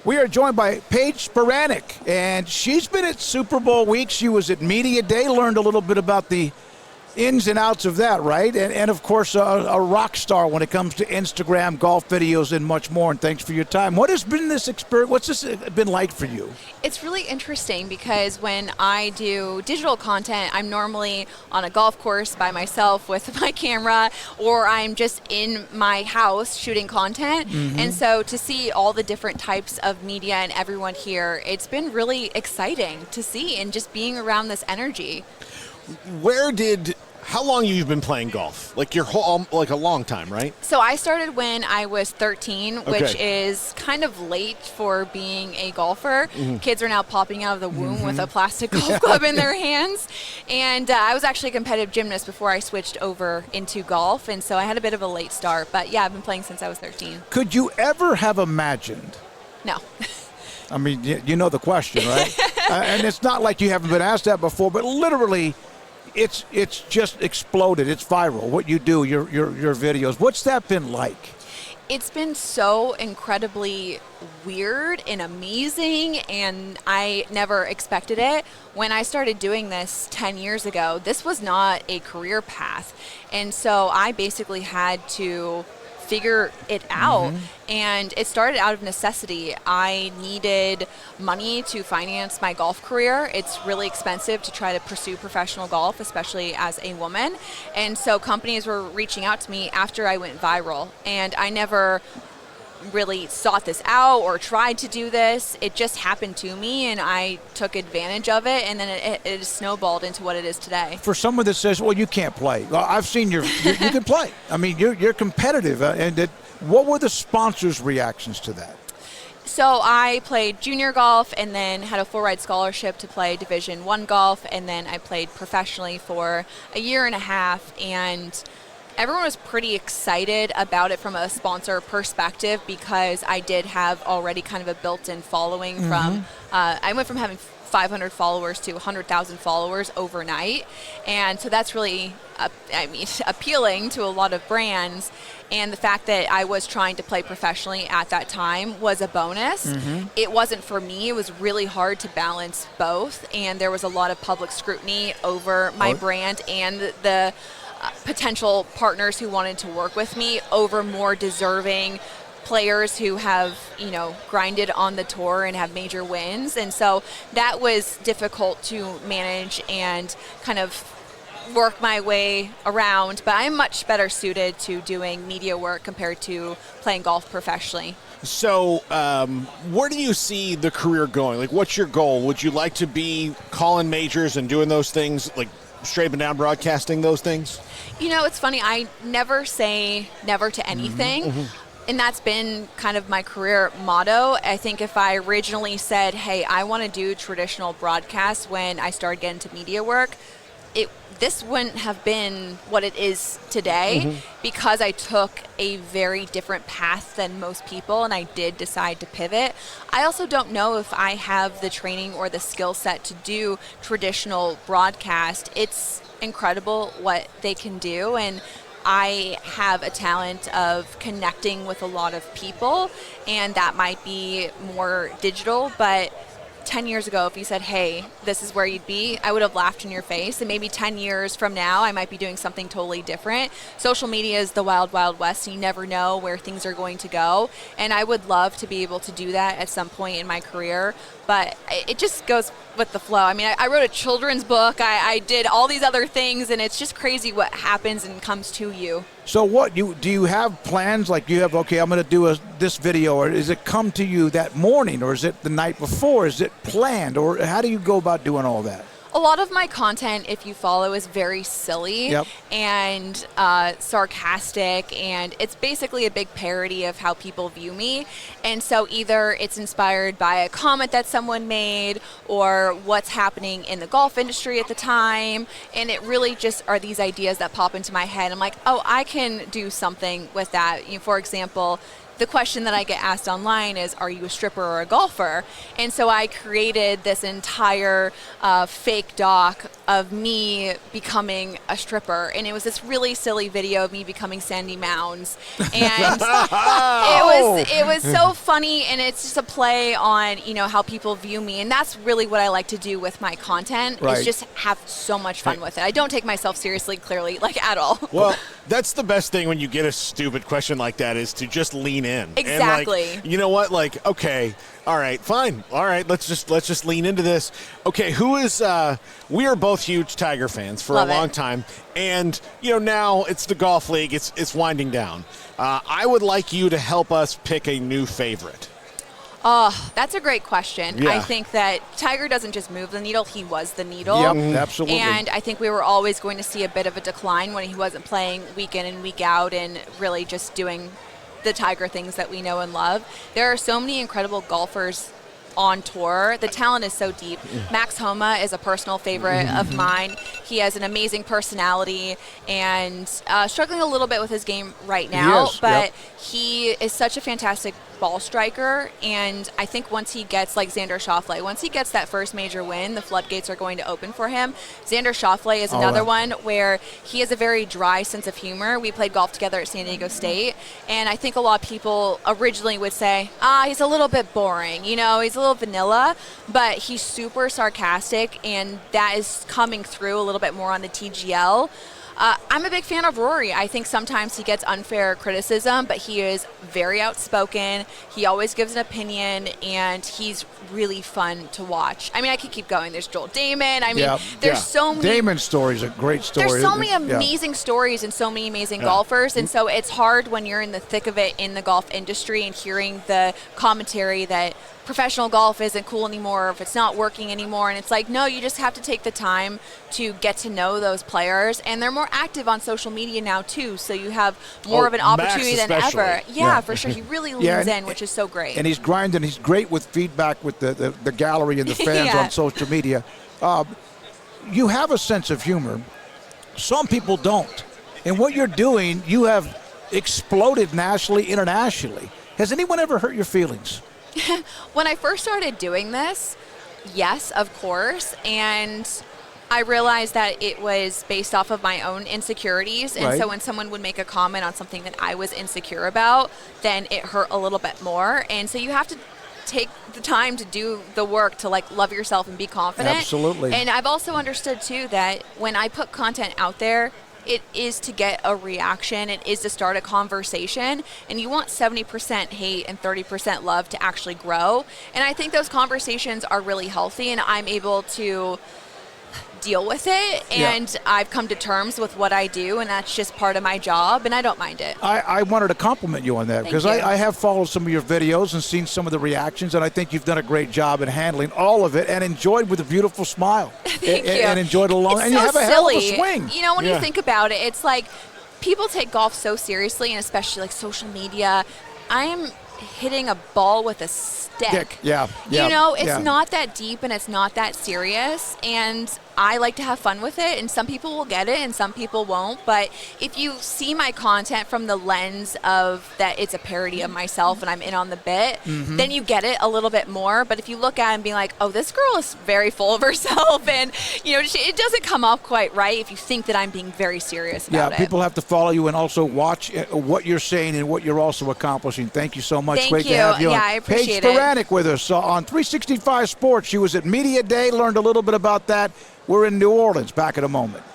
We are joined by Paige Spiranac, and she's been at Super Bowl week. She was at Media Day, learned a little bit about the ins and outs of that, right? And of course, a rock star when it comes to Instagram, golf videos, and much more. And thanks for your time. What has been this experience? What's this been like for you? It's really interesting because when I do digital content, I'm normally on a golf course by myself with my camera, or I'm just in my house shooting content. And so to see all the different types of media and everyone here, it's been really exciting to see, and just being around this energy. How long you've been playing golf? Like your whole, like a long time, right? So I started when I was 13, Okay. which is kind of late for being a golfer. Kids are now popping out of the womb with a plastic golf club in their hands. And I was actually a competitive gymnast before I switched over into golf. And so I had a bit of a late start. But yeah, I've been playing since I was 13. Could you ever have imagined? No. I mean, you know the question, right? And it's not like you haven't been asked that before, but literally, it's just exploded. It's viral. What you do, your videos. What's that been like? It's been so incredibly weird and amazing, and I never expected it. When I started doing this 10 years ago, this was not a career path. And so I basically had to figure it out. And it started out of necessity. I needed money to finance my golf career. It's really expensive to try to pursue professional golf, especially as a woman. And so companies were reaching out to me after I went viral. And I never really sought this out or tried to do this. It just happened to me, and I took advantage of it, and then it snowballed into what it is today. For someone that says, well, you can't play. Well, I've seen you can play. I mean, you're competitive. What were the sponsors' reactions to that? So I played junior golf and then had a full ride scholarship to play Division I golf, and then I played professionally for a year and a half, and everyone was pretty excited about it from a sponsor perspective because I did have already kind of a built-in following from, I went from having 500 followers to 100,000 followers overnight. And so that's really, appealing to a lot of brands. And the fact that I was trying to play professionally at that time was a bonus. It wasn't for me. It was really hard to balance both. And there was a lot of public scrutiny over my brand and the potential partners who wanted to work with me over more deserving players who have, grinded on the tour and have major wins. And so that was difficult to manage and kind of work my way around, but I'm much better suited to doing media work compared to playing golf professionally. So where do you see the career going? Like, what's your goal? Would you like to be calling majors and doing those things, like straight up and down broadcasting those things? It's funny. I never say never to anything. And that's been kind of my career motto. I think if I originally said, hey, I want to do traditional broadcasts when I started getting into media work, this wouldn't have been what it is today because I took a very different path than most people, and I did decide to pivot. I also don't know if I have the training or the skill set to do traditional broadcast. It's incredible what they can do, and I have a talent of connecting with a lot of people, and that might be more digital, but 10 years ago, if you said, hey, this is where you'd be, I would have laughed in your face. And maybe 10 years from now, I might be doing something totally different. Social media is the wild, wild west. You never know where things are going to go. And I would love to be able to do that at some point in my career. But it just goes with the flow. I mean, I wrote a children's book. I did all these other things, and it's just crazy what happens and comes to you. So do you have plans? Like you have, okay, I'm going to do this video, or does it come to you that morning, or is it the night before? Is it planned, or how do you go about doing all that? A lot of my content, if you follow, is very silly and sarcastic, and it's basically a big parody of how people view me. And so either it's inspired by a comment that someone made or what's happening in the golf industry at the time, and it really just are these ideas that pop into my head. I'm like, oh, I can do something with that. For example, the question that I get asked online is, are you a stripper or a golfer? And so I created this entire fake doc of me becoming a stripper. And it was this really silly video of me becoming Sandy Mounds. And it was so funny, and it's just a play on, how people view me. And that's really what I like to do with my content, Right. is just have so much fun with it. I don't take myself seriously, clearly, at all. Well, that's the best thing when you get a stupid question like that, is to just lean in. Exactly. And you know what? Okay, all right, fine. All right, let's just lean into this. Okay, who is we are both huge Tiger fans for Love a long it. time. And now it's the golf league. It's winding down. I would like you to help us pick a new favorite. Oh, that's a great question. Yeah. I think that Tiger doesn't just move the needle, he was the needle. Yep, absolutely. And I think we were always going to see a bit of a decline when he wasn't playing week in and week out and really just doing the Tiger things that we know and love. There are so many incredible golfers on tour. The talent is so deep. Max Homa is a personal favorite of mine. He has an amazing personality and struggling a little bit with his game right now, but he is such a fantastic ball striker, and I think once he gets, like Xander Schauffele, once he gets that first major win, the floodgates are going to open for him. Xander Schauffele is another one where he has a very dry sense of humor. We played golf together at San Diego State, and I think a lot of people originally would say, he's a little bit boring, he's a little vanilla, but he's super sarcastic, and that is coming through a little bit more on the TGL. I'm a big fan of Rory. I think sometimes he gets unfair criticism, but he is very outspoken. He always gives an opinion, and he's really fun to watch. I mean, I could keep going. There's Joel Damon. I mean, there's so many. Damon's story is a great story. There's so many amazing stories and so many amazing golfers, and so it's hard when you're in the thick of it in the golf industry and hearing the commentary that professional golf isn't cool anymore, or if it's not working anymore. And it's like, no, you just have to take the time to get to know those players, and they're more active on social media now too, so you have more of an opportunity than ever. Yeah, for sure. He really leans in, which is so great. And he's grinding. He's great with feedback with the gallery and the fans on social media. You have a sense of humor. Some people don't. And what you're doing, you have exploded nationally, internationally. Has anyone ever hurt your feelings? When I first started doing this, yes, of course, and I realized that it was based off of my own insecurities, and so when someone would make a comment on something that I was insecure about, then it hurt a little bit more. And so you have to take the time to do the work to love yourself and be confident. Absolutely. And I've also understood too that when I put content out there, it is to get a reaction. It is to start a conversation. And you want 70% hate and 30% love to actually grow. And I think those conversations are really healthy, and I'm able to deal with it. And I've come to terms with what I do, and that's just part of my job, and I don't mind it. I wanted to compliment you on that, because I have followed some of your videos and seen some of the reactions, and I think you've done a great job in handling all of it and enjoyed with a beautiful smile. Thank you. And enjoyed it along. And so you have a hell of a swing. When you think about it, it's like people take golf so seriously, and especially social media. I am hitting a ball with a stick. It's not that deep and it's not that serious, and I like to have fun with it, and some people will get it and some people won't. But if you see my content from the lens of that it's a parody of myself and I'm in on the bit, then you get it a little bit more. But if you look at it and be like, oh, this girl is very full of herself, and it doesn't come off quite right if you think that I'm being very serious about it. People have to follow you and also watch what you're saying and what you're also accomplishing. Thank you so much. Thank Great you. to have you on. I appreciate Paige Spiranac with us on 365 Sports. She was at Media Day, learned a little bit about that. We're in New Orleans. Back in a moment.